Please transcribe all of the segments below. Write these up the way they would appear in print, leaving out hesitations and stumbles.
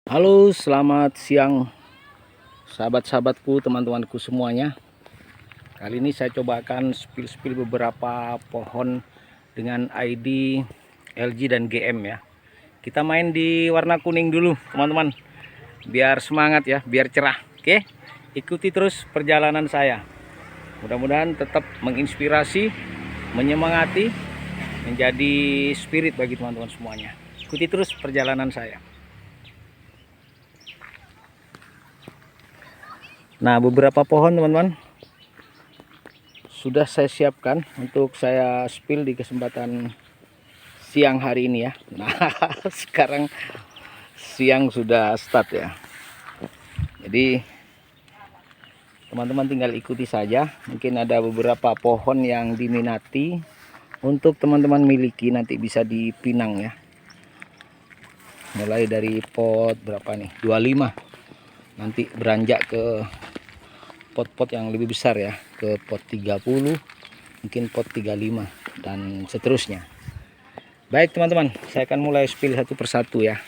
Halo, selamat siang sahabat-sahabatku, teman-temanku semuanya. Kali ini saya coba akan spill beberapa pohon dengan ID LG dan GM ya. Kita main di warna kuning dulu, teman-teman. Biar semangat ya, biar cerah. Oke, ikuti terus perjalanan saya. Mudah-mudahan tetap menginspirasi, menyemangati, menjadi spirit bagi teman-teman semuanya. Ikuti terus perjalanan saya. Nah, beberapa pohon teman-teman sudah saya siapkan untuk saya spill di kesempatan siang hari ini ya. Nah, sekarang siang sudah start ya. Jadi teman-teman tinggal ikuti saja. Mungkin ada beberapa pohon yang diminati untuk teman-teman miliki, nanti bisa dipinang ya. Mulai dari pot berapa nih? 25. Nanti beranjak ke pot-pot yang lebih besar ya, ke pot 30, mungkin pot 35 dan seterusnya. Baik teman-teman, saya akan mulai spill satu persatu ya.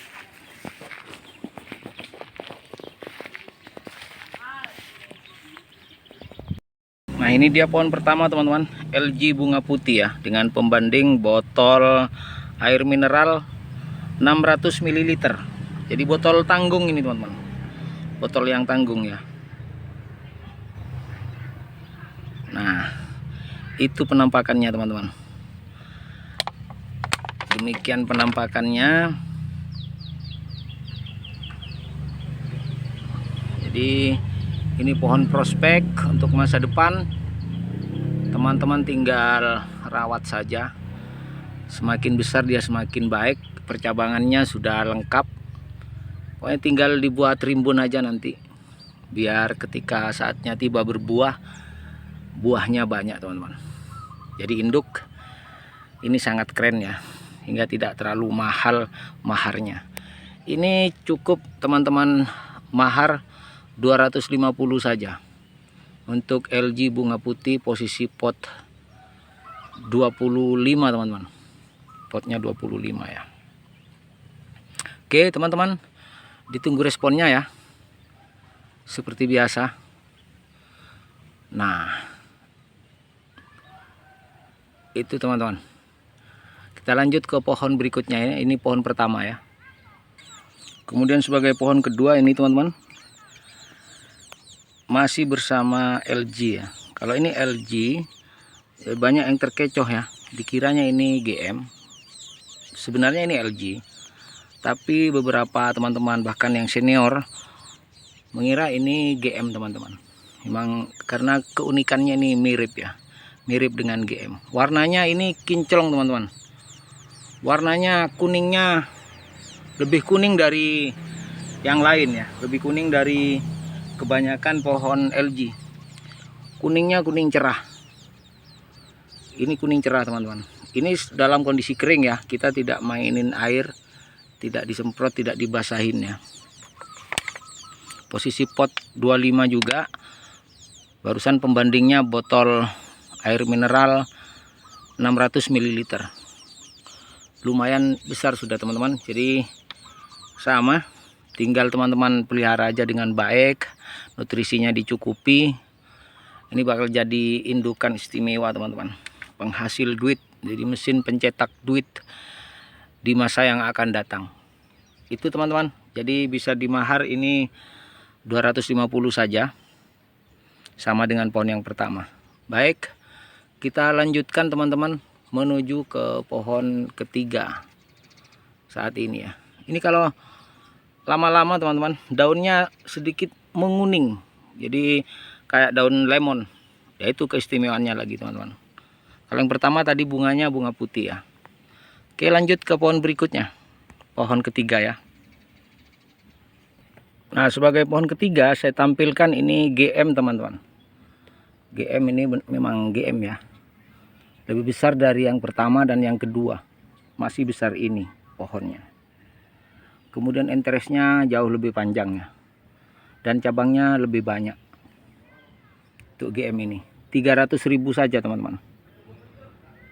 Nah, ini dia pohon pertama teman-teman, LG bunga putih ya, dengan pembanding botol air mineral 600 ml. Jadi botol tanggung ini teman-teman, botol yang tanggung ya. Nah, itu penampakannya teman-teman. Demikian penampakannya. Jadi ini pohon prospek untuk masa depan. Teman-teman tinggal rawat saja. Semakin besar dia semakin baik. Percabangannya sudah lengkap. Pokoknya tinggal dibuat rimbun aja nanti. Biar ketika saatnya tiba berbuah, buahnya banyak teman-teman. Jadi induk ini sangat keren ya, hingga tidak terlalu mahal maharnya. Ini cukup teman-teman mahar 250 saja untuk LG bunga putih, posisi pot 25 teman-teman. Potnya 25 ya. Oke teman-teman, ditunggu responnya ya, seperti biasa. Nah, itu teman-teman. Kita lanjut ke pohon berikutnya ya. Ini pohon pertama ya. Kemudian sebagai pohon kedua ini teman-teman, masih bersama LG ya. Kalau ini LG banyak yang terkecoh ya, dikiranya ini GM. Sebenarnya ini LG, tapi beberapa teman-teman bahkan yang senior mengira ini GM teman-teman. Memang karena keunikannya ini mirip ya, mirip dengan GM. Warnanya ini kinclong teman-teman. Warnanya kuningnya lebih kuning dari yang lain ya, lebih kuning dari kebanyakan pohon LG. Kuningnya kuning cerah. Ini kuning cerah teman-teman. Ini dalam kondisi kering ya, kita tidak mainin air, tidak disemprot, tidak dibasahin ya. Posisi pot 25 juga. Barusan pembandingnya botol air mineral 600 ml. Lumayan besar sudah teman-teman. Jadi sama, tinggal teman-teman pelihara aja dengan baik, nutrisinya dicukupi. Ini bakal jadi indukan istimewa teman-teman, penghasil duit, jadi mesin pencetak duit di masa yang akan datang. Itu teman-teman, jadi bisa dimahar ini 250 saja, sama dengan pohon yang pertama. Baik, kita lanjutkan teman-teman menuju ke pohon ketiga saat ini ya. Ini kalau lama-lama teman-teman, daunnya sedikit menguning, jadi kayak daun lemon ya. Itu keistimewaannya lagi teman-teman. Kalau yang pertama tadi bunganya bunga putih ya. Oke, lanjut ke pohon berikutnya, pohon ketiga ya. Nah, sebagai pohon ketiga saya tampilkan ini GM teman-teman. GM ini memang GM ya, lebih besar dari yang pertama dan yang kedua. Masih besar ini pohonnya. Kemudian enteresnya jauh lebih panjang ya, dan cabangnya lebih banyak. Untuk GM ini 300.000 saja teman-teman.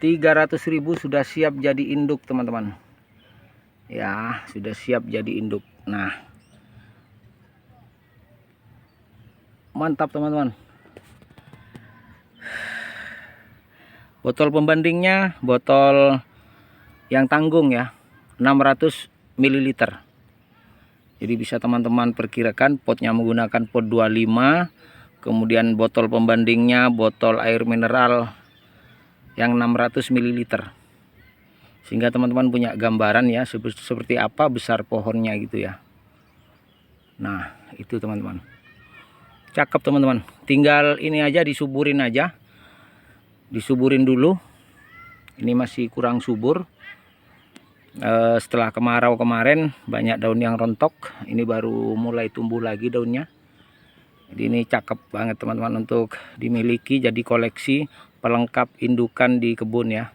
300.000 sudah siap jadi induk teman-teman ya, sudah siap jadi induk. Nah, mantap teman-teman. Botol pembandingnya botol yang tanggung ya, 600 ml. Jadi bisa teman-teman perkirakan potnya menggunakan pot 25, kemudian botol pembandingnya botol air mineral yang 600 ml. Sehingga teman-teman punya gambaran ya seperti apa besar pohonnya gitu ya. Nah, itu teman-teman. Cakep teman-teman. Tinggal ini aja disuburin aja. Disuburin dulu. Ini masih kurang subur. Setelah kemarau kemarin banyak daun yang rontok. Ini baru mulai tumbuh lagi daunnya. Jadi ini cakep banget teman-teman untuk dimiliki jadi koleksi pelengkap indukan di kebun ya.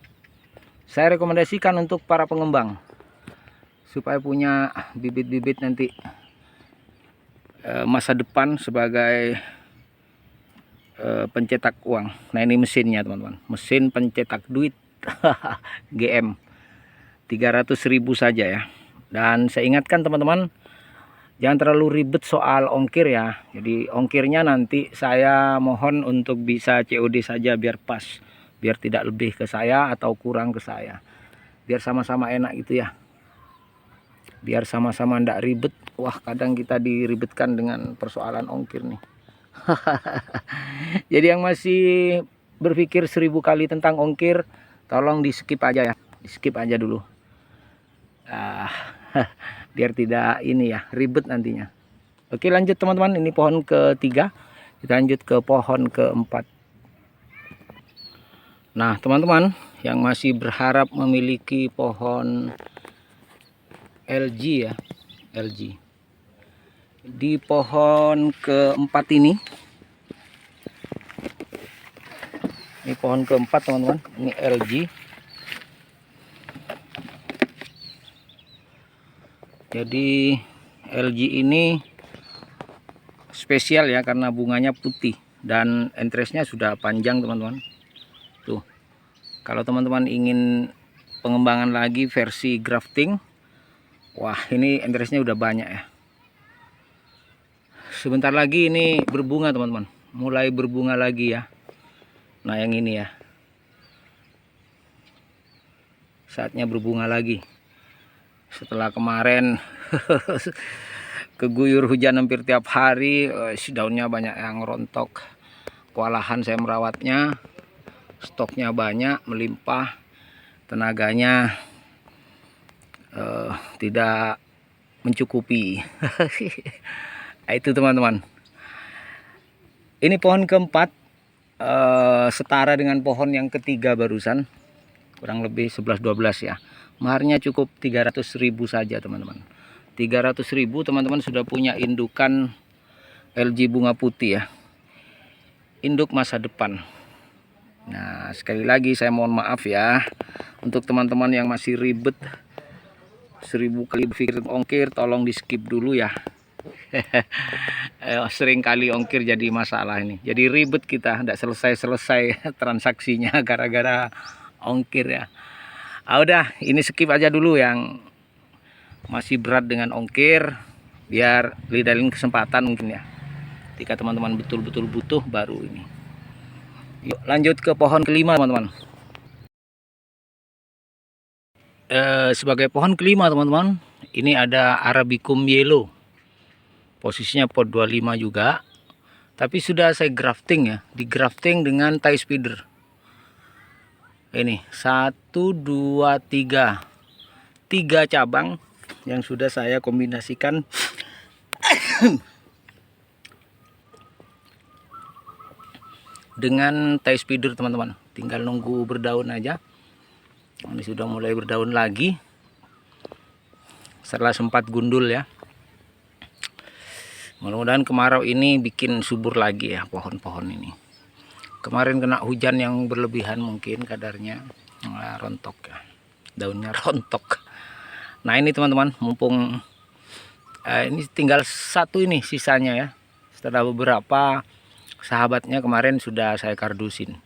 Saya rekomendasikan untuk para pengembang supaya punya bibit-bibit nanti masa depan sebagai pencetak uang. Nah, ini mesinnya teman-teman, mesin pencetak duit GM 300.000 saja ya. Dan saya ingatkan teman-teman, jangan terlalu ribet soal ongkir ya. Jadi ongkirnya nanti saya mohon untuk bisa COD saja biar pas, biar tidak lebih ke saya atau kurang ke saya, biar sama-sama enak gitu ya, biar sama-sama ndak ribet. Wah, kadang kita diribetkan dengan persoalan ongkir nih. Jadi yang masih berpikir 1000 kali tentang ongkir, tolong di skip aja ya, di skip aja dulu, biar tidak ini ya ribet nantinya. Oke, lanjut teman-teman, ini pohon ketiga, kita lanjut ke pohon keempat. Nah teman-teman yang masih berharap memiliki pohon LG ya, LG, di pohon keempat ini pohon keempat teman-teman, ini LG. Jadi LG ini spesial ya karena bunganya putih dan entresnya sudah panjang teman-teman. Tuh, kalau teman-teman ingin pengembangan lagi versi grafting, wah ini entresnya udah banyak ya. Sebentar lagi ini berbunga teman-teman, mulai berbunga lagi ya. Nah yang ini ya, saatnya berbunga lagi. Setelah kemarin keguyur hujan hampir tiap hari, daunnya banyak yang rontok. Kewalahan saya merawatnya, stoknya banyak, melimpah, tenaganya tidak mencukupi. Nah, itu teman-teman. Ini pohon keempat, setara dengan pohon yang ketiga barusan, kurang lebih 11-12 ya. Maharnya cukup 300.000 saja teman-teman. 300.000 teman-teman sudah punya indukan LG bunga putih ya, induk masa depan. Nah sekali lagi saya mohon maaf ya untuk teman-teman yang masih ribet 1000 kali berpikir ongkir, tolong di skip dulu ya. Sering kali ongkir jadi masalah ini, jadi ribet kita, tidak selesai-selesai transaksinya gara-gara ongkir ya. Udah, ini skip aja dulu yang masih berat dengan ongkir, biar lidahin kesempatan mungkin ya. Jika teman-teman betul-betul butuh baru ini. Yuk lanjut ke pohon kelima teman-teman. Sebagai pohon kelima teman-teman, ini ada Arabicum yellow. Posisinya pot 25 juga, tapi sudah saya grafting ya, di grafting dengan tie spider. Ini 1, 2, 3 cabang yang sudah saya kombinasikan dengan tie spider teman-teman. Tinggal nunggu berdaun aja. Ini sudah mulai berdaun lagi setelah sempat gundul ya. Mudah-mudahan kemarau ini bikin subur lagi ya pohon-pohon ini. Kemarin kena hujan yang berlebihan mungkin kadarnya, rontok ya, daunnya rontok. Nah ini teman-teman, mumpung ini tinggal satu ini sisanya ya. Setelah beberapa sahabatnya kemarin sudah saya kardusin,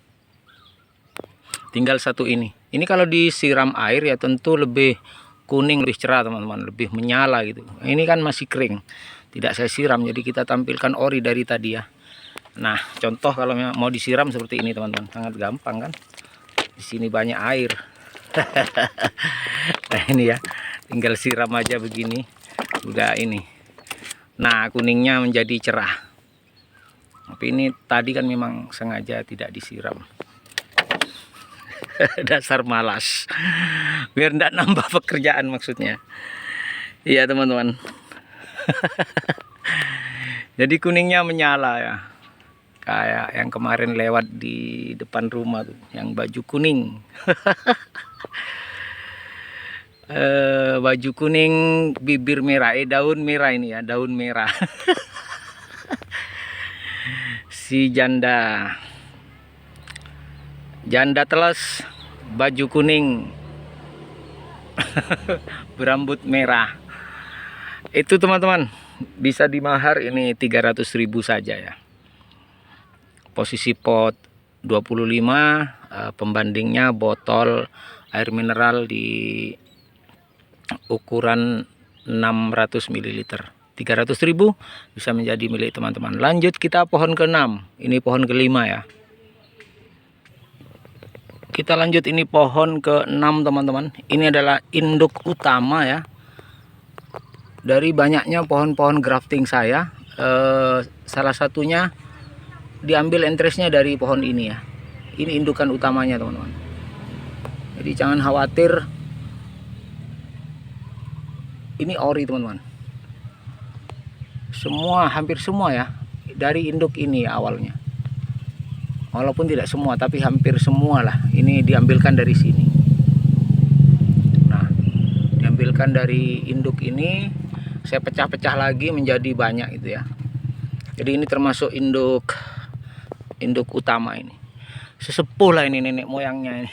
tinggal satu ini. Ini kalau disiram air ya tentu lebih kuning, lebih cerah teman-teman, lebih menyala gitu. Ini kan masih kering, tidak saya siram, jadi kita tampilkan ori dari tadi ya. Nah, contoh kalau mau disiram seperti ini teman-teman, sangat gampang kan. Di sini banyak air. Nah ini ya, tinggal siram aja begini, udah ini. Nah, kuningnya menjadi cerah. Tapi ini tadi kan memang sengaja tidak disiram. Dasar malas, biar tidak nambah pekerjaan maksudnya. Iya teman-teman. Jadi kuningnya menyala ya, kayak yang kemarin lewat di depan rumah tuh, yang baju kuning. Baju kuning, bibir merah, daun merah ini ya, daun merah. Si janda teles, baju kuning, berambut merah. Itu teman-teman, bisa dimahar ini 300.000 saja ya. Posisi pot 25, pembandingnya botol air mineral di ukuran 600 ml. 300.000 bisa menjadi milik teman-teman. Lanjut kita pohon ke-6. Ini pohon ke-5 ya. Kita lanjut ini pohon ke-6 teman-teman. Ini adalah induk utama ya. Dari banyaknya pohon-pohon grafting saya, salah satunya diambil interestnya dari pohon ini ya. Ini indukan utamanya teman-teman. Jadi jangan khawatir. Ini ori teman-teman. Semua, hampir semua ya, dari induk ini ya awalnya. Walaupun tidak semua, tapi hampir semua lah. Ini diambilkan dari sini. Nah, diambilkan dari induk ini, saya pecah-pecah lagi menjadi banyak itu ya. Jadi ini termasuk induk utama ini. Sesepuh lah ini nenek moyangnya ini.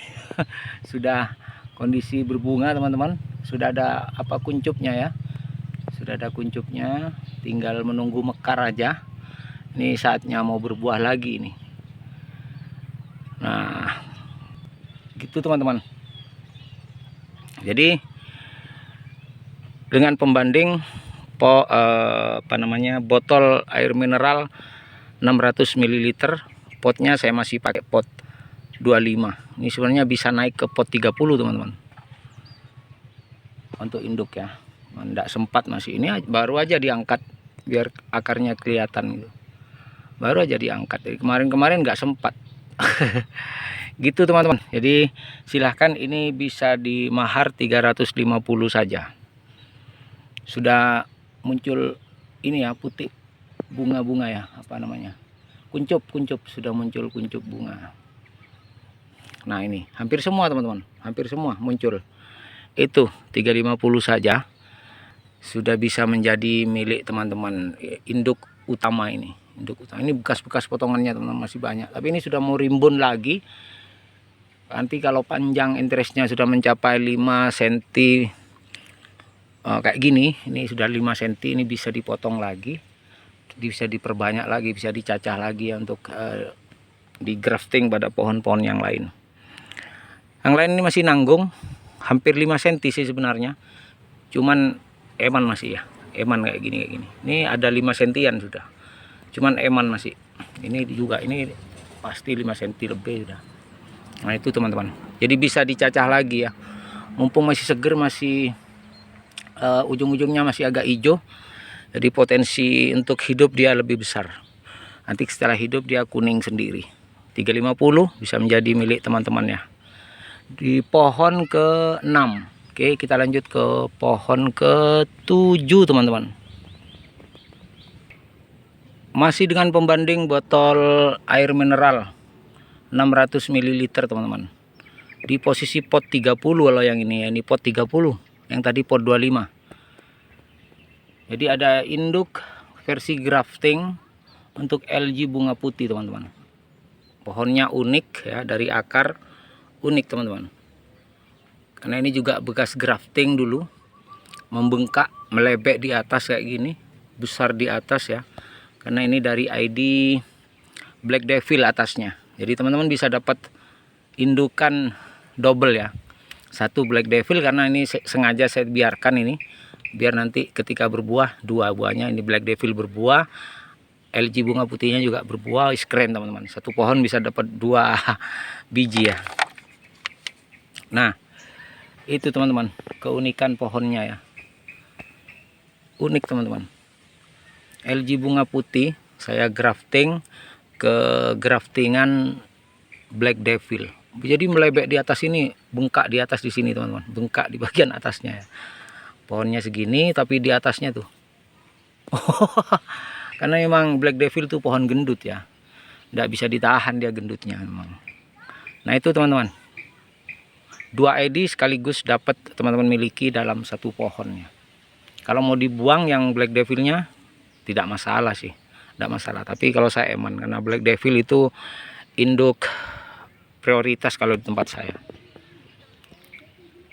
Sudah kondisi berbunga teman-teman. Sudah ada apa kuncupnya ya. Sudah ada kuncupnya, tinggal menunggu mekar aja. Ini saatnya mau berbuah lagi ini. Nah, gitu teman-teman. Jadi dengan pembanding botol air mineral 600 ml, potnya saya masih pakai pot 25. Ini sebenarnya bisa naik ke pot 30 teman-teman. Untuk induk ya. Tidak sempat masih, ini baru aja diangkat biar akarnya kelihatan gitu. Baru aja diangkat. Jadi kemarin-kemarin nggak sempat. Gitu teman-teman. Jadi silahkan, ini bisa dimahar 350 saja. Sudah muncul ini ya, putih bunga-bunga ya, apa namanya, kuncup sudah muncul kuncup bunga. Nah ini hampir semua teman-teman, hampir semua muncul. Itu 350 saja sudah bisa menjadi milik teman-teman. Induk utama ini, induk utama ini bekas-bekas potongannya teman-teman masih banyak, tapi ini sudah mau rimbun lagi. Nanti kalau panjang interestnya sudah mencapai 5 cm kayak gini, ini sudah 5 cm, ini bisa dipotong lagi, bisa diperbanyak lagi, bisa dicacah lagi ya, untuk di grafting pada pohon-pohon yang lain. Yang lain ini masih nanggung, hampir 5 cm sih sebenarnya, cuman eman masih ya, eman kayak gini. Ini ada 5 cm sudah, cuman eman masih. Ini juga, ini pasti 5 cm lebih sudah. Nah itu teman-teman, jadi bisa dicacah lagi ya, mumpung masih seger, masih ujung-ujungnya masih agak hijau. Jadi potensi untuk hidup dia lebih besar. Nanti setelah hidup dia kuning sendiri. 350 bisa menjadi milik teman-temannya. Di pohon ke-6. Oke, kita lanjut ke pohon ke-7 teman-teman. Masih dengan pembanding botol air mineral 600 ml teman-teman. Di posisi pot 30 kalau yang ini ya, ini pot 30. Yang tadi pot 25. Jadi ada induk versi grafting untuk LG bunga putih teman-teman. Pohonnya unik ya, dari akar unik teman-teman. Karena ini juga bekas grafting dulu, membengkak, melebek di atas kayak gini, besar di atas ya. Karena ini dari ID Black Devil atasnya. Jadi teman-teman bisa dapat indukan double ya. Satu Black Devil, karena ini sengaja saya biarkan ini, biar nanti ketika berbuah 2 buahnya. Ini Black Devil berbuah, LG bunga putihnya juga berbuah, keren teman-teman. Satu pohon bisa dapat 2 biji ya. Nah, itu teman-teman keunikan pohonnya ya. Unik teman-teman. LG bunga putih saya grafting ke graftingan Black Devil. Jadi melebek di atas ini, bengkak di atas di sini teman-teman. Bengkak di bagian atasnya ya. Pohonnya segini tapi di atasnya tuh. Karena memang Black Devil tuh pohon gendut ya, tidak bisa ditahan dia gendutnya memang. Nah itu teman-teman, 2 ID sekaligus dapat teman-teman miliki dalam satu pohonnya. Kalau mau dibuang yang Black Devilnya tidak masalah sih, tidak masalah. Tapi kalau saya eman, karena Black Devil itu induk prioritas kalau di tempat saya.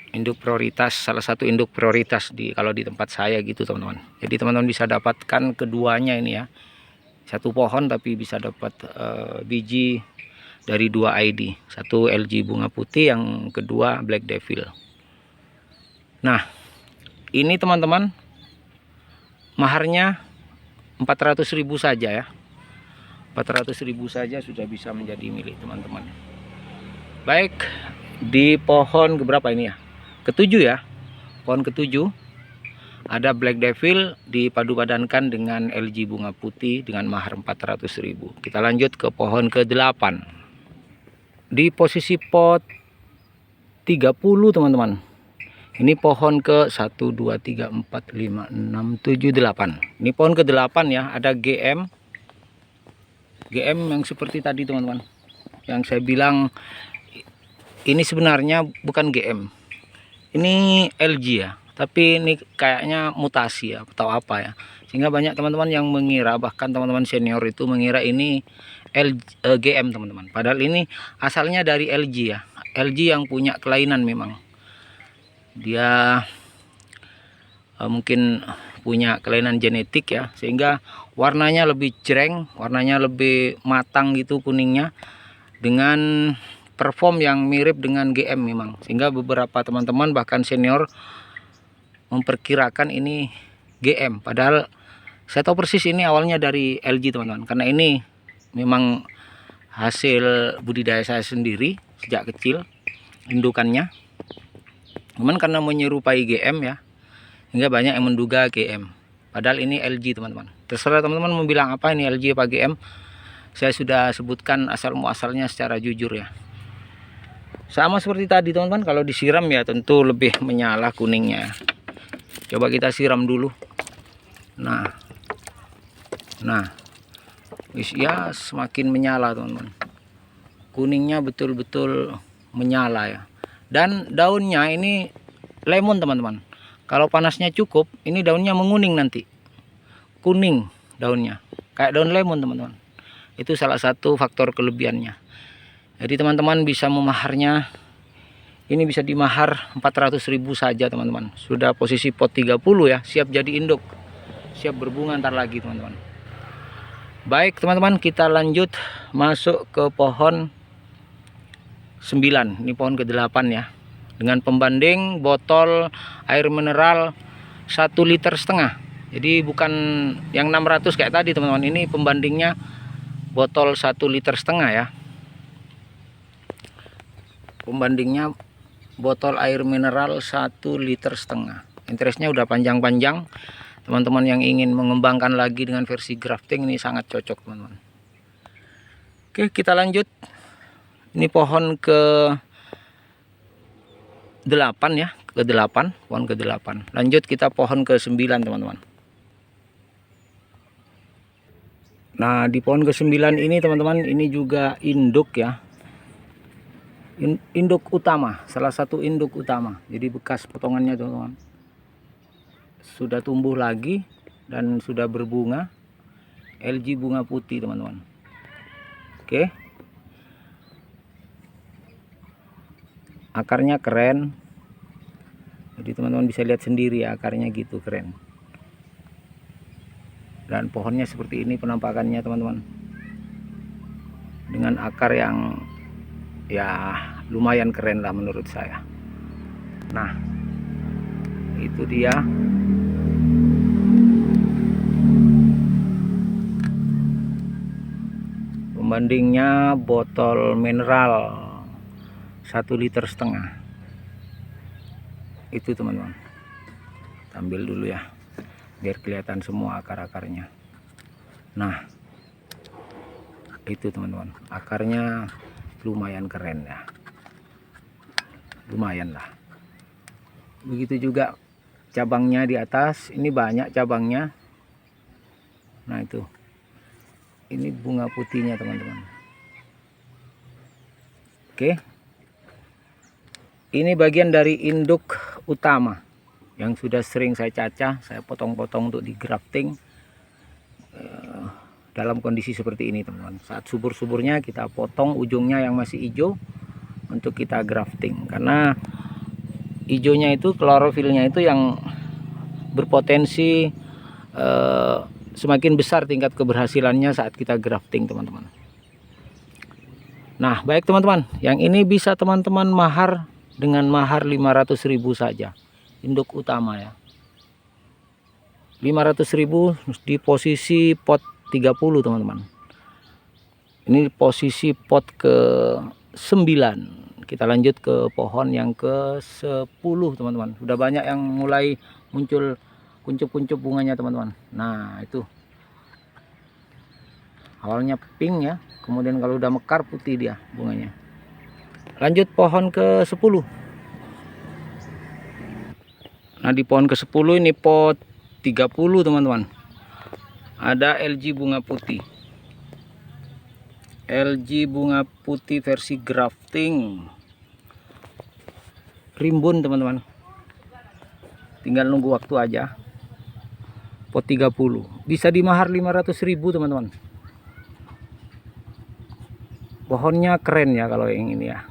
Induk prioritas, salah satu induk prioritas kalau di tempat saya gitu teman-teman. Jadi teman-teman bisa dapatkan keduanya ini ya, satu pohon tapi bisa dapat biji dari 2 ID, satu LG bunga putih, yang kedua Black Devil. Nah ini teman-teman maharnya 400.000 saja ya, 400.000 saja sudah bisa menjadi milik teman-teman. Baik, di pohon keberapa ini ya, ketujuh ya, pohon ketujuh ada Black Devil dipadu-padankan dengan LG bunga putih dengan mahar 400.000. Kita lanjut ke pohon ke-8. Di posisi pot 30 teman-teman. Ini pohon ke 1 2 3 4 5 6 7 8. Ini pohon ke-8 ya, ada GM. GM yang seperti tadi teman-teman. Yang saya bilang ini sebenarnya bukan GM. Ini LG ya, tapi ini kayaknya mutasi ya atau apa ya, sehingga banyak teman-teman yang mengira, bahkan teman-teman senior itu mengira ini GM teman-teman. Padahal ini asalnya dari LG ya, LG yang punya kelainan memang. Dia mungkin punya kelainan genetik ya, sehingga warnanya lebih jreng, warnanya lebih matang gitu kuningnya, dengan perform yang mirip dengan GM memang, sehingga beberapa teman-teman bahkan senior memperkirakan ini GM. Padahal saya tahu persis ini awalnya dari LG teman-teman, karena ini memang hasil budidaya saya sendiri sejak kecil, indukannya. Cuman karena menyerupai GM ya, hingga banyak yang menduga GM. Padahal ini LG teman-teman. Terserah teman-teman mau bilang apa ini LG apa GM. Saya sudah sebutkan asal muasalnya secara jujur ya. Sama seperti tadi teman-teman, kalau disiram ya tentu lebih menyala kuningnya. Coba kita siram dulu. Nah ya semakin menyala teman-teman. Kuningnya betul-betul menyala ya. Dan daunnya ini lemon teman-teman. Kalau panasnya cukup, ini daunnya menguning nanti. Kuning daunnya, kayak daun lemon teman-teman. Itu salah satu faktor kelebihannya. Jadi teman-teman bisa memaharnya, ini bisa dimahar 400.000 saja teman-teman. Sudah posisi pot 30 ya, siap jadi induk, siap berbunga ntar lagi teman-teman. Baik teman-teman, kita lanjut masuk ke pohon 9. Ini pohon ke-8 ya, dengan pembanding botol air mineral 1,5 liter. Jadi bukan yang 600 kayak tadi teman-teman, ini pembandingnya botol 1,5 liter ya. Pembandingnya botol air mineral 1,5 liter. Interestnya udah panjang-panjang. Teman-teman yang ingin mengembangkan lagi dengan versi grafting ini sangat cocok teman-teman. Oke, kita lanjut. Ini pohon ke-8 ya, ke-8, pohon ke-8. Lanjut kita pohon ke-9 teman-teman. Nah, di pohon ke-9 ini teman-teman, ini juga induk ya. Induk utama, salah satu induk utama. Jadi bekas potongannya teman-teman sudah tumbuh lagi dan sudah berbunga. LG bunga putih teman-teman. Oke, akarnya keren. Jadi teman-teman bisa lihat sendiri ya, akarnya gitu keren. Dan pohonnya seperti ini penampakannya teman-teman, dengan akar yang ya lumayan keren lah menurut saya. Nah itu dia. pembandingnya botol mineral 1,5 liter. Itu teman-teman, ambil dulu ya biar kelihatan semua akar-akarnya. Nah itu teman-teman, akarnya lumayan keren ya, lumayan lah. Begitu juga cabangnya di atas, ini banyak cabangnya. Nah itu, ini bunga putihnya teman-teman. Oke, ini bagian dari induk utama yang sudah sering saya cacah, saya potong-potong untuk di grafting. Dalam kondisi seperti ini teman-teman, saat subur-suburnya kita potong ujungnya yang masih hijau untuk kita grafting, karena hijaunya itu, klorofilnya itu yang berpotensi semakin besar tingkat keberhasilannya saat kita grafting teman-teman. Nah baik teman-teman, yang ini bisa teman-teman mahar dengan mahar 500.000 saja, induk utama ya, 500.000 di posisi pot 30 teman-teman. Ini posisi pot ke 9. Kita lanjut ke pohon yang ke 10 teman-teman. Sudah banyak yang mulai muncul kuncup-kuncup bunganya teman-teman. Nah itu awalnya pink ya, kemudian kalau udah mekar putih dia bunganya. Lanjut pohon ke 10. Nah di pohon ke 10 ini pot 30 teman-teman. Ada LG bunga putih, LG bunga putih versi grafting, rimbun teman-teman, tinggal nunggu waktu aja. Pot 30 bisa dimahar 500.000 teman-teman. Pohonnya keren ya kalau yang ini ya,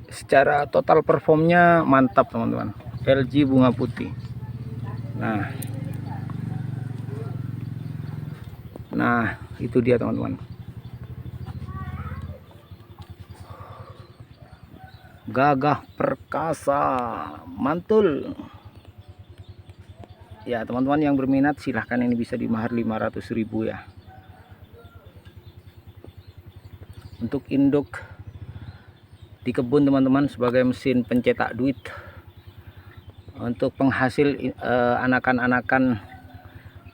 secara total performnya mantap teman-teman, LG bunga putih. Nah itu dia teman-teman, gagah perkasa, mantul ya teman-teman. Yang berminat silahkan, ini bisa dimahar 500.000 ya. Untuk induk di kebun teman-teman, sebagai mesin pencetak duit untuk penghasil anakan-anakan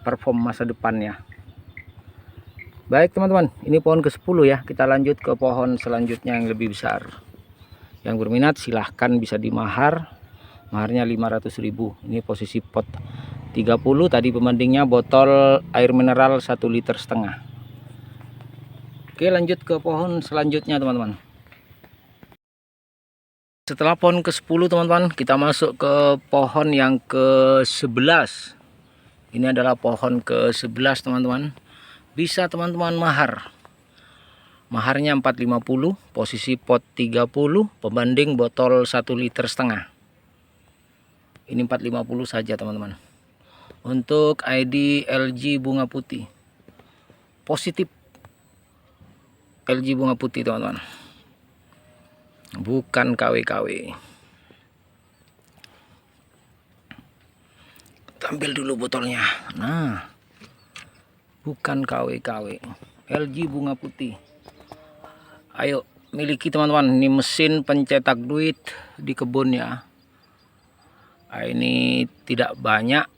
perform masa depannya. Baik teman-teman, ini pohon ke 10 ya. Kita lanjut ke pohon selanjutnya yang lebih besar. Yang berminat silahkan bisa dimahar, maharnya 500.000. Ini posisi pot 30, tadi pembandingnya botol air mineral 1,5 liter. Oke, lanjut ke pohon selanjutnya teman-teman. Setelah pohon ke 10 teman-teman, kita masuk ke pohon yang ke 11. Ini adalah pohon ke 11 teman-teman. Bisa teman-teman mahar, maharnya 450, posisi pot 30, pembanding botol 1,5 liter. Ini 450 saja teman-teman. Untuk ID LG bunga putih, positif LG bunga putih teman-teman, bukan KW-KW. Tampil dulu botolnya. Nah, bukan KW-KW, LG bunga putih. Ayo miliki teman-teman, ini mesin pencetak duit di kebun ya. Ini tidak banyak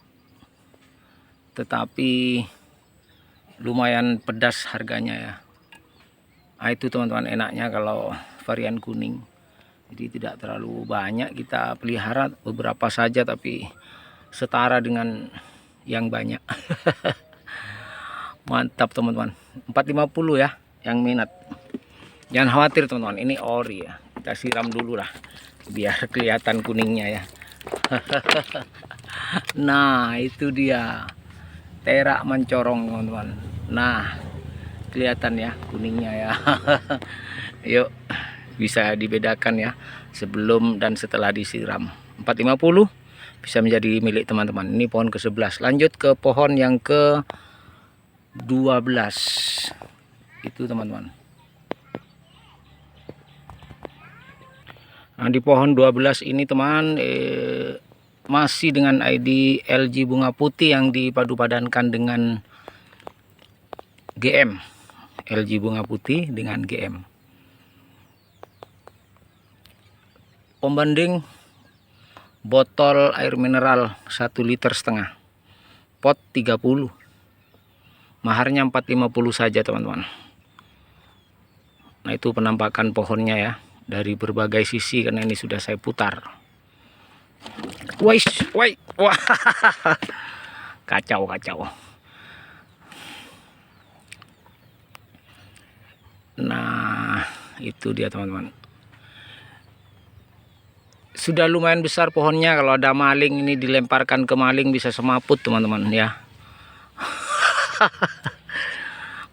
tetapi lumayan pedas harganya ya. Nah, itu teman-teman enaknya kalau varian kuning, jadi tidak terlalu banyak kita pelihara, beberapa saja tapi setara dengan yang banyak. Mantap teman-teman, 450 ya yang minat. Jangan khawatir teman-teman, ini ori ya. Kita siram dulu lah biar kelihatan kuningnya ya. Nah itu dia, terak mencorong teman-teman. Nah kelihatan ya kuningnya ya. Yuk bisa dibedakan ya sebelum dan setelah disiram. 450 bisa menjadi milik teman-teman. Ini pohon ke 11. Lanjut ke pohon yang ke 12 itu teman-teman. Nah di pohon 12 ini teman masih dengan ID LG bunga putih yang dipadu padankan dengan GM LG bunga putih dengan GM. Pembanding botol air mineral 1,5 liter, pot 30, maharnya 450 saja teman-teman. Nah, itu penampakan pohonnya ya, dari berbagai sisi karena ini sudah saya putar. Wah, kacau. Nah, itu dia teman-teman. Sudah lumayan besar pohonnya. Kalau ada maling ini dilemparkan ke maling bisa semaput teman-teman ya.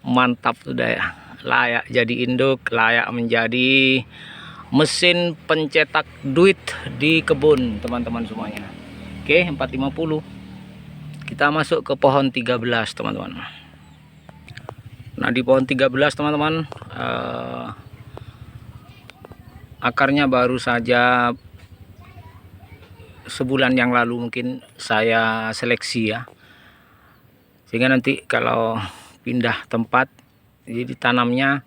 Mantap sudah ya. Layak jadi induk, layak menjadi mesin pencetak duit di kebun teman-teman semuanya. Oke, 450. Kita masuk ke pohon 13 teman-teman. Nah, di pohon 13 teman-teman, akarnya baru saja sebulan yang lalu mungkin saya seleksi ya, sehingga nanti kalau pindah tempat jadi tanamnya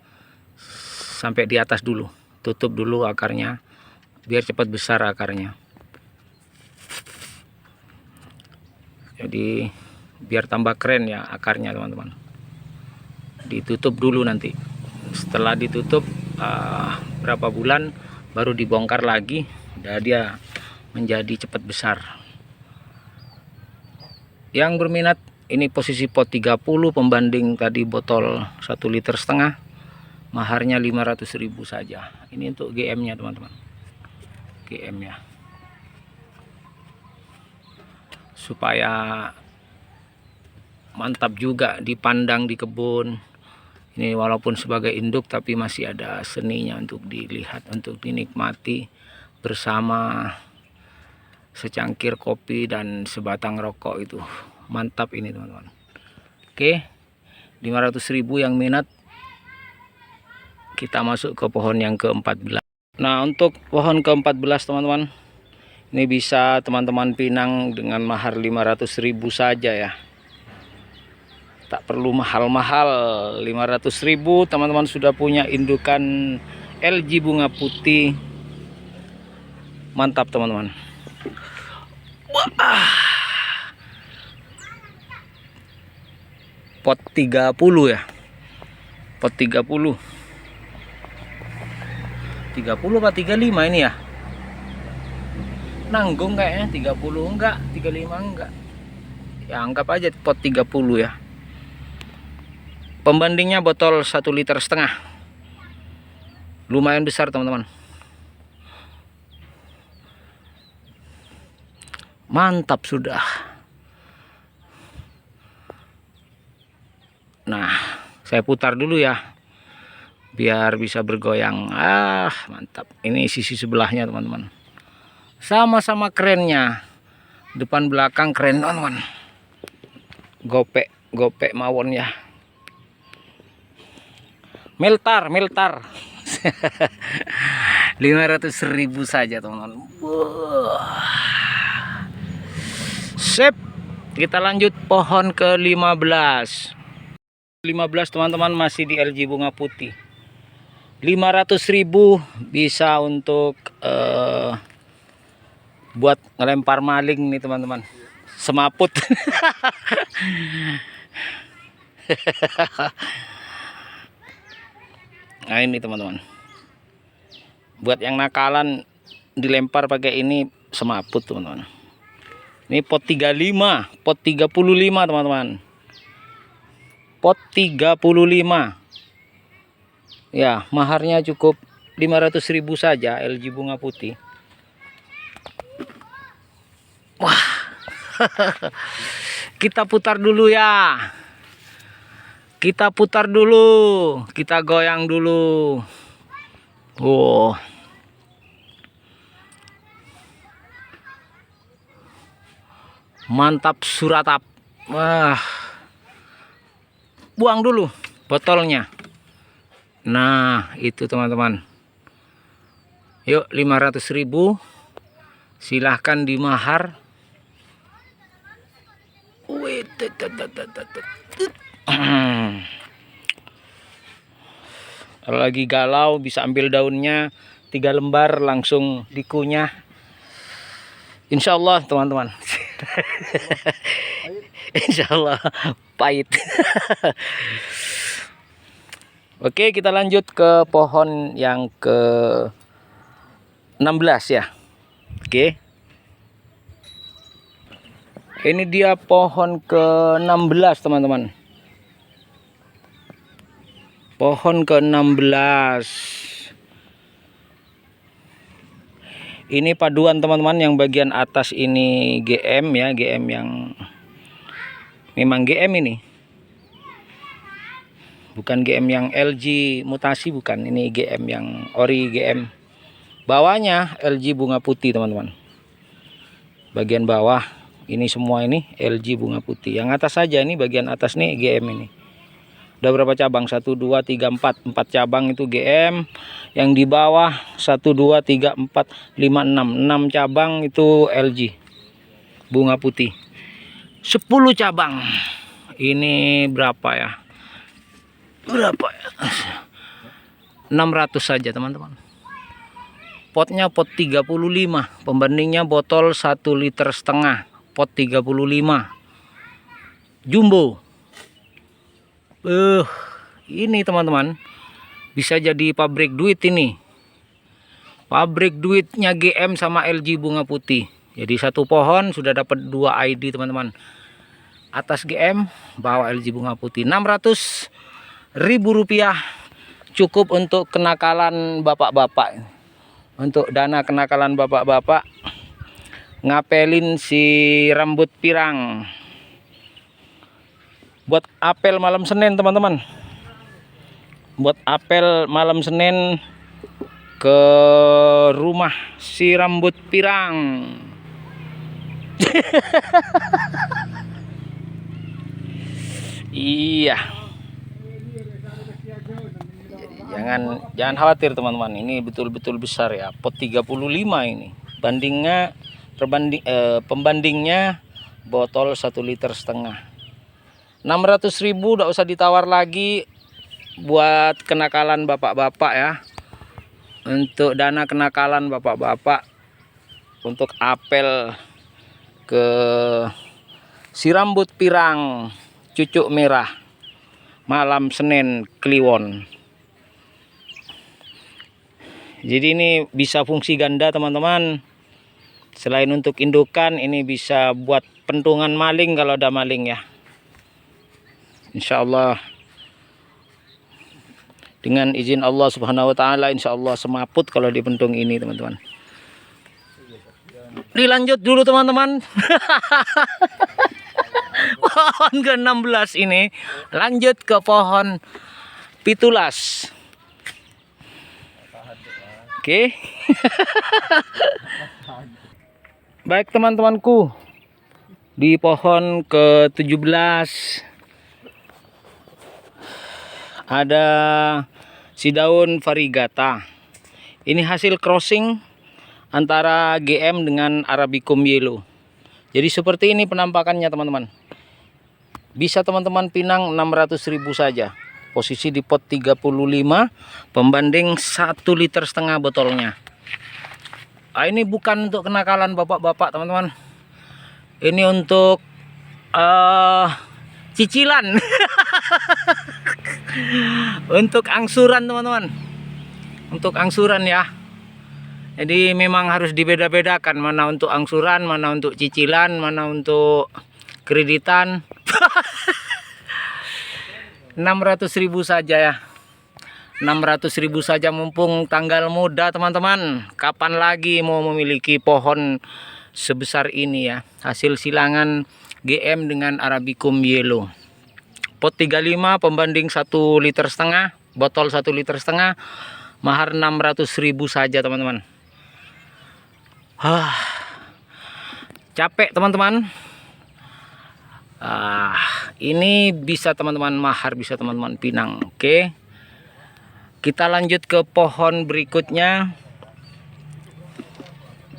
sampai di atas dulu, tutup dulu akarnya biar cepat besar akarnya, jadi biar tambah keren ya akarnya teman-teman. Ditutup dulu, nanti setelah ditutup berapa bulan baru dibongkar lagi, udah dia menjadi cepat besar. Yang berminat, ini posisi pot 30, pembanding tadi botol 1,5 liter, maharnya 500.000 saja. Ini untuk GM nya teman-teman, GM nya supaya mantap juga dipandang di kebun. Ini walaupun sebagai induk tapi masih ada seninya untuk dilihat, untuk dinikmati bersama secangkir kopi dan sebatang rokok. Itu mantap ini teman-teman. Oke, 500.000 yang minat. Kita masuk ke pohon yang ke-14. Nah, untuk pohon ke-14 teman-teman, ini bisa teman-teman pinang dengan mahar 500.000 saja ya. Tak perlu mahal-mahal, 500.000 teman-teman sudah punya indukan LG bunga putih. Mantap teman-teman. Pot 30 ya, pot 30 apa 35 ini ya, nanggung kayaknya. 30 enggak, 35 enggak ya, anggap aja pot 30 ya. Pembandingnya botol 1,5 liter, lumayan besar teman-teman. Mantap sudah. Nah, saya putar dulu ya biar bisa bergoyang. Mantap. Ini sisi sebelahnya teman-teman, sama-sama kerennya, depan belakang keren teman-teman. Gopek mawon ya. Meltar 500.000 saja teman-teman. Sip, kita lanjut pohon ke-15. 15 teman-teman, masih di LG bunga putih. 500.000 bisa untuk buat ngelempar maling nih teman-teman, semaput. Nah, ini teman-teman, buat yang nakalan dilempar pakai ini semaput teman-teman. Ini pot 35, pot 35 teman-teman, pot 35 ya, maharnya cukup 500.000 saja, LG bunga putih. Wah. Kita putar dulu ya, kita putar dulu, kita goyang dulu. Wow, mantap suratap. Wah, buang dulu botolnya. Nah, itu teman-teman. Yuk, 500.000 silahkan dimahar. Kalau lagi galau bisa ambil daunnya 3 lembar langsung dikunyah. Insya Allah teman-teman. Insya Allah pahit. Oke, kita lanjut ke pohon yang ke 16 ya. Oke. Ini dia pohon ke 16 teman-teman. Pohon ke 16. Ini paduan teman-teman, yang bagian atas ini GM ya, GM yang memang GM ini. Bukan GM yang LG mutasi, bukan. Ini GM yang ori GM. Bawahnya LG bunga putih teman-teman. Bagian bawah ini semua ini LG bunga putih. Yang atas saja ini, bagian atas nih GM ini. Udah berapa cabang? 1, 2, 3, 4. 4 cabang itu GM. Yang di bawah 1, 2, 3, 4, 5, 6. 6 cabang itu LG bunga putih. 10 cabang. Ini berapa ya? Berapa ya? 600 saja teman-teman. Potnya pot 35. Pembandingnya botol 1,5 liter. Pot 35. Jumbo. Ini teman-teman bisa jadi pabrik duit ini. Pabrik duitnya GM sama LG bunga putih. Jadi satu pohon sudah dapat 2 ID teman-teman. Atas GM, bawah LG bunga putih. 600.000 rupiah cukup untuk kenakalan bapak-bapak. Untuk dana kenakalan bapak-bapak, ngapelin si rambut pirang. Buat apel malam Senin teman-teman. Buat apel malam Senin ke rumah si rambut pirang. Iya. Jangan khawatir teman-teman. Ini betul-betul besar ya. Pot 35 ini. Pembandingnya botol 1,5 liter. 600.000 udah usah ditawar lagi buat kenakalan bapak-bapak ya. Untuk dana kenakalan bapak-bapak, untuk apel ke si rambut pirang cucuk merah malam Senin Kliwon. Jadi ini bisa fungsi ganda teman-teman. Selain untuk indukan, ini bisa buat pentungan maling kalau ada maling ya. Insya Allah, dengan izin Allah Subhanahu wa Ta'ala, insya Allah semaput kalau dipentung ini teman-teman. Dilanjut dulu teman-teman. Pohon ke-16 ini lanjut ke pohon pitulas. Oke. Baik teman-temanku, di pohon ke-17 ada si daun variegata. Ini hasil crossing antara GM dengan Arabicum yellow. Jadi seperti ini penampakannya teman-teman. Bisa teman-teman pinang 600.000 saja. Posisi di pot 35, pembanding 1,5 liter botolnya. Ini bukan untuk kenakalan bapak-bapak teman-teman. Ini untuk cicilan. Untuk angsuran teman-teman. Untuk angsuran ya. Jadi memang harus dibeda-bedakan, mana untuk angsuran, mana untuk cicilan, mana untuk kreditan. 600.000 saja ya. 600.000 saja, mumpung tanggal muda teman-teman. Kapan lagi mau memiliki pohon sebesar ini ya. Hasil silangan GM dengan Arabicum yellow. Pot 35, pembanding 1,5 liter, botol 1,5 liter, mahar 600.000 saja teman-teman. Capek teman-teman. Ini bisa teman-teman mahar, bisa teman-teman pinang. Oke, kita lanjut ke pohon berikutnya.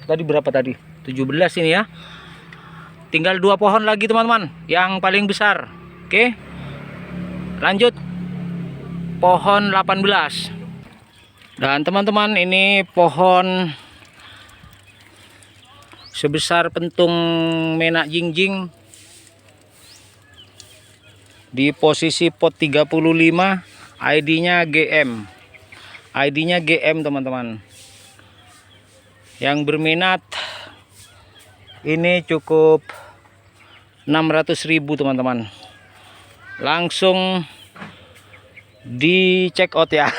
Tadi berapa tadi? 17 ini ya. Tinggal 2 pohon lagi teman-teman, yang paling besar. Oke, lanjut. pohon 18. Dan teman-teman, ini pohon sebesar pentung menak jingjing di posisi pot 35, ID-nya GM. ID-nya GM teman-teman. Yang berminat ini cukup 600.000 teman-teman. Langsung di check out ya.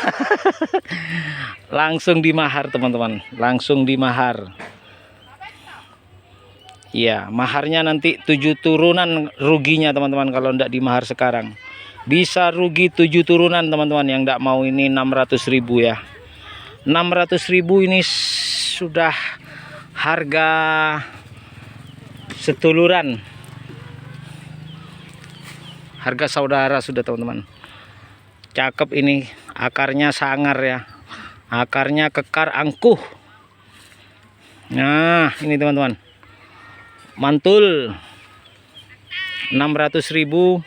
Langsung dimahar teman-teman, langsung dimahar. Ya, maharnya nanti 7 turunan ruginya teman-teman kalau tidak dimahar sekarang. Bisa rugi 7 turunan teman-teman yang tidak mau ini 600.000 ya. 600.000 ini sudah harga setuluran. Harga saudara sudah teman-teman. Cakep ini, akarnya sangar ya. Akarnya kekar angkuh. Nah, ini teman-teman. Mantul. 600.000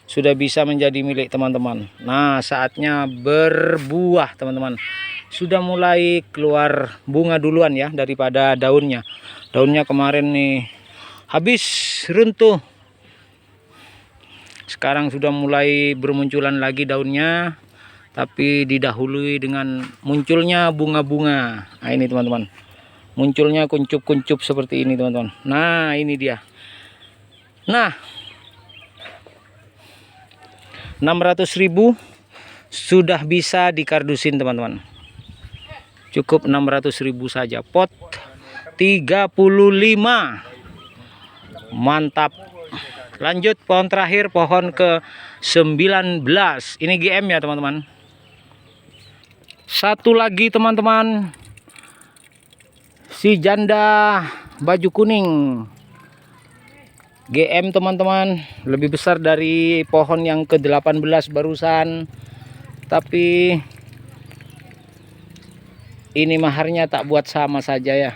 sudah bisa menjadi milik teman-teman. Nah, saatnya berbuah teman-teman. Sudah mulai keluar bunga duluan ya daripada daunnya. Daunnya kemarin nih habis runtuh. Sekarang sudah mulai bermunculan lagi daunnya, tapi didahului dengan munculnya bunga-bunga. Nah, ini teman-teman. Munculnya kuncup-kuncup seperti ini teman-teman. Nah, ini dia. Nah, 600.000 sudah bisa dikardusin teman-teman. Cukup 600.000 saja. Pot 35. Mantap. Lanjut pohon terakhir, pohon ke 19. Ini GM ya teman-teman. Satu lagi teman-teman, si janda baju kuning. GM teman-teman, lebih besar dari pohon yang ke 18 barusan. Tapi ini maharnya tak buat sama saja ya.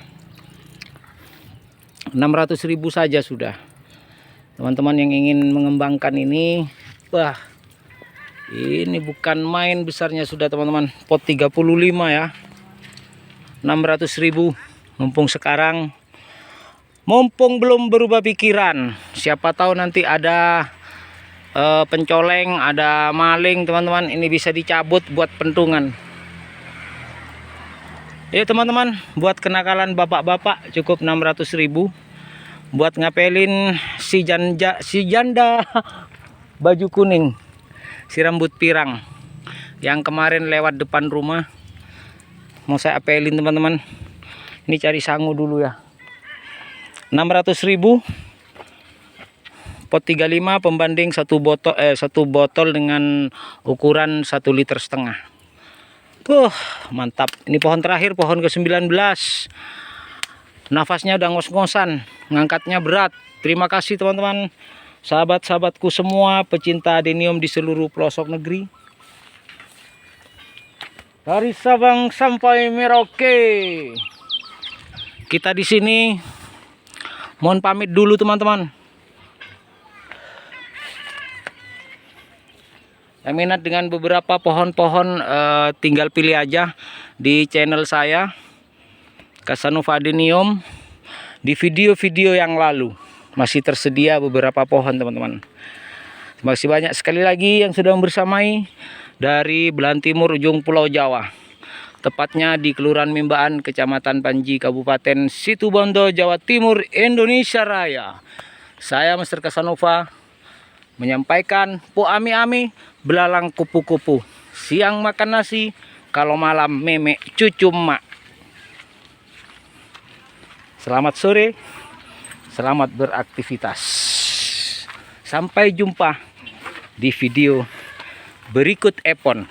600.000 saja sudah. Teman-teman yang ingin mengembangkan ini, wah, ini bukan main besarnya sudah teman-teman. Pot 35 ya. 600.000. Mumpung sekarang, mumpung belum berubah pikiran. Siapa tahu nanti ada pencoleng, ada maling teman-teman. Ini bisa dicabut buat pentungan. Ya teman-teman, buat kenakalan bapak-bapak cukup 600.000. Buat ngapelin si janda baju kuning, si rambut pirang yang kemarin lewat depan rumah, mau saya apelin teman-teman. Ini cari sangu dulu ya. 600.000. Pot 35 pembanding satu botol dengan ukuran 1,5 liter. Mantap. Ini pohon terakhir, pohon ke-19. Nafasnya udah ngos-ngosan, ngangkatnya berat. Terima kasih teman-teman, sahabat-sahabatku semua, pecinta adenium di seluruh pelosok negeri. Dari Sabang sampai Merauke. Kita di sini mohon pamit dulu teman-teman. Yang minat dengan beberapa pohon-pohon tinggal pilih aja di channel saya Casanova Adenium. Di video-video yang lalu masih tersedia beberapa pohon teman-teman. Terima kasih banyak sekali lagi yang sudah bersamai dari belahan timur ujung Pulau Jawa, tepatnya di Kelurahan Mimbaan, Kecamatan Panji, Kabupaten Situbondo, Jawa Timur, Indonesia Raya. Saya Mr. Casanova menyampaikan po ami-ami, belalang kupu-kupu. Siang makan nasi, kalau malam meme cucu emak. Selamat sore, selamat beraktivitas. Sampai jumpa di video berikut Epon.